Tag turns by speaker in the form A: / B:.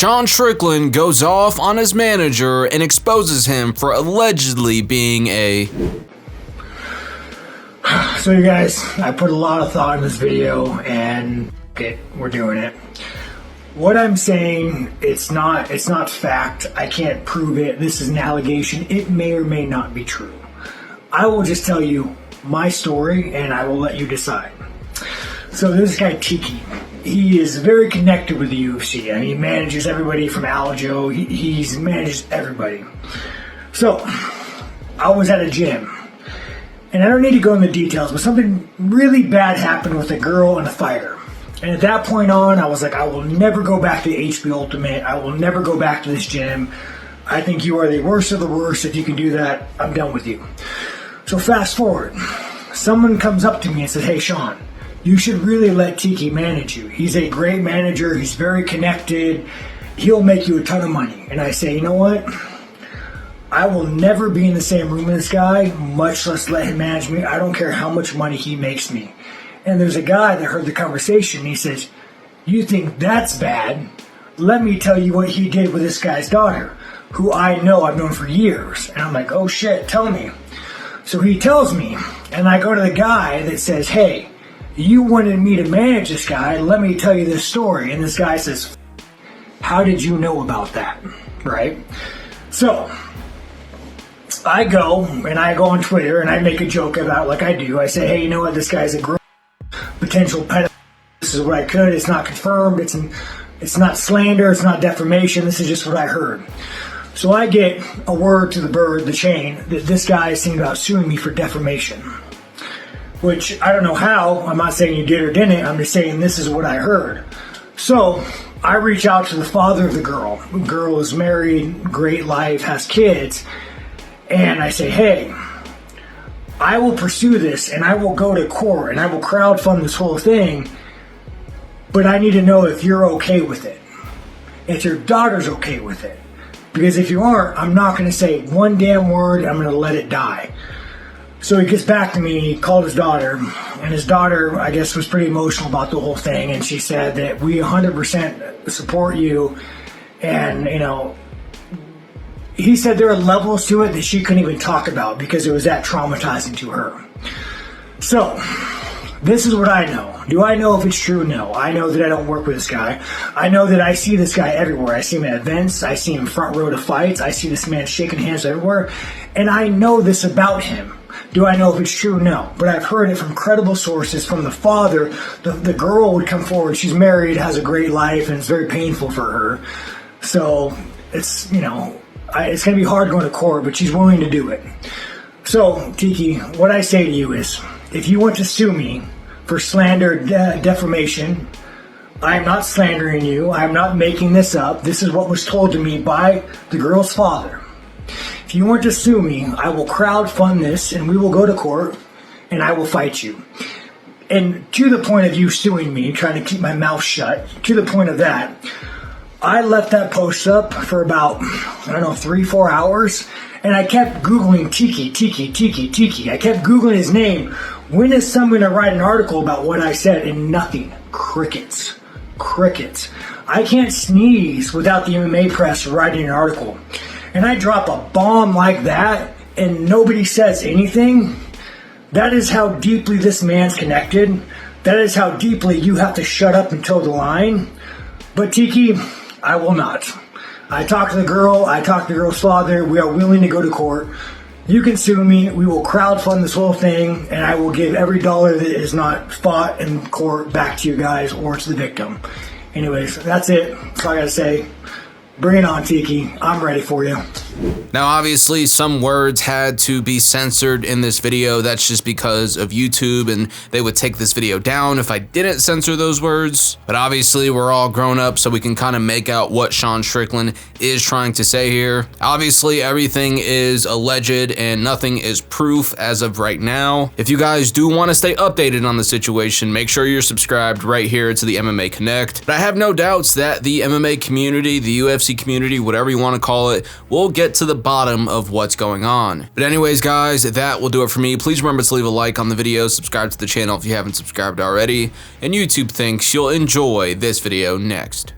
A: Sean Strickland goes off on his manager and exposes him for allegedly being a...
B: So you guys, I put a lot of thought in this video and we're doing it. What I'm saying, it's not fact. I can't prove it. This is an allegation. It may or may not be true. I will just tell you my story and I will let you decide. So this guy Tiki, he is very connected with the UFC. I mean, he manages everybody from Aljo. He manages everybody. So I was at a gym, and I don't need to go into the details, but something really bad happened with a girl and a fighter. And at that point on, I was like, I will never go back to HB Ultimate. I will never go back to this gym. I think you are the worst of the worst. If you can do that, I'm done with you. So fast forward. Someone comes up to me and says, hey, Sean, you should really let Tiki manage you. He's a great manager. He's very connected. He'll make you a ton of money. And I say, you know what? I will never be in the same room with this guy, much less let him manage me. I don't care how much money he makes me. And there's a guy that heard the conversation. And he says, you think that's bad? Let me tell you what he did with this guy's daughter, who I've known for years. And I'm like, oh shit, tell me. So he tells me, and I go to the guy that says, hey, you wanted me to manage this guy. Let me tell you this story. And this guy says, how did you know about that? Right? So I go on Twitter and I make a joke about it like I do. I say, hey, you know what? This guy's a potential pedophile. This is what I could. It's not confirmed. It's not slander. It's not defamation. This is just what I heard. So I get a word to the bird, the chain, that this guy is thinking about suing me for defamation. Which I don't know how. I'm not saying you did or didn't. I'm just saying this is what I heard. So I reach out to the father of the girl. The girl is married, great life, has kids. And I say, hey, I will pursue this and I will go to court and I will crowdfund this whole thing. But I need to know if you're okay with it. If your daughter's okay with it. Because if you aren't, I'm not going to say one damn word. I'm going to let it die. So he gets back to me, he called his daughter, and his daughter, I guess, was pretty emotional about the whole thing, and she said that we 100% support you, and, you know, he said there are levels to it that she couldn't even talk about because it was that traumatizing to her. So, this is what I know. Do I know if it's true? No. I know that I don't work with this guy. I know that I see this guy everywhere. I see him at events. I see him front row to fights. I see this man shaking hands everywhere. And I know this about him. Do I know if it's true? No. But I've heard it from credible sources, from the father. The girl would come forward. She's married, has a great life, and it's very painful for her. So, it's, you know, it's going to be hard going to court, but she's willing to do it. So, Tiki, what I say to you is, if you want to sue me for slander, defamation, I am not slandering you. I am not making this up. This is what was told to me by the girl's father. If you want to sue me, I will crowdfund this and we will go to court and I will fight you. And to the point of you suing me, trying to keep my mouth shut, to the point of that, I left that post up for about, 3-4 hours. And I kept Googling Tiki. I kept Googling his name. When is someone going to write an article about what I said? And nothing. Crickets. I can't sneeze without the MMA press writing an article. And I drop a bomb like that and nobody says anything. That is how deeply this man's connected. That is how deeply you have to shut up and toe the line. But Tiki, I will not. I talked to the girl. I talked to the girl's father. We are willing to go to court. You can sue me. We will crowdfund this whole thing, and I will give every dollar that is not fought in court back to you guys or to the victim. Anyways, that's it. That's all I got to say. Bring it on, Tiki. I'm ready for you.
A: Now, obviously, some words had to be censored in this video. That's just because of YouTube, and they would take this video down if I didn't censor those words. But obviously, we're all grown up, so we can kind of make out what Sean Strickland is trying to say here. Obviously, everything is alleged, and nothing is proof as of right now. If you guys do want to stay updated on the situation, make sure you're subscribed right here to the MMA Connect. But I have no doubts that the MMA community, the UFC community, whatever you want to call it, will get to the bottom of what's going on. But anyways, guys, that will do it for me. Please remember to leave a like on the video, subscribe to the channel if you haven't subscribed already, and YouTube thinks you'll enjoy this video next.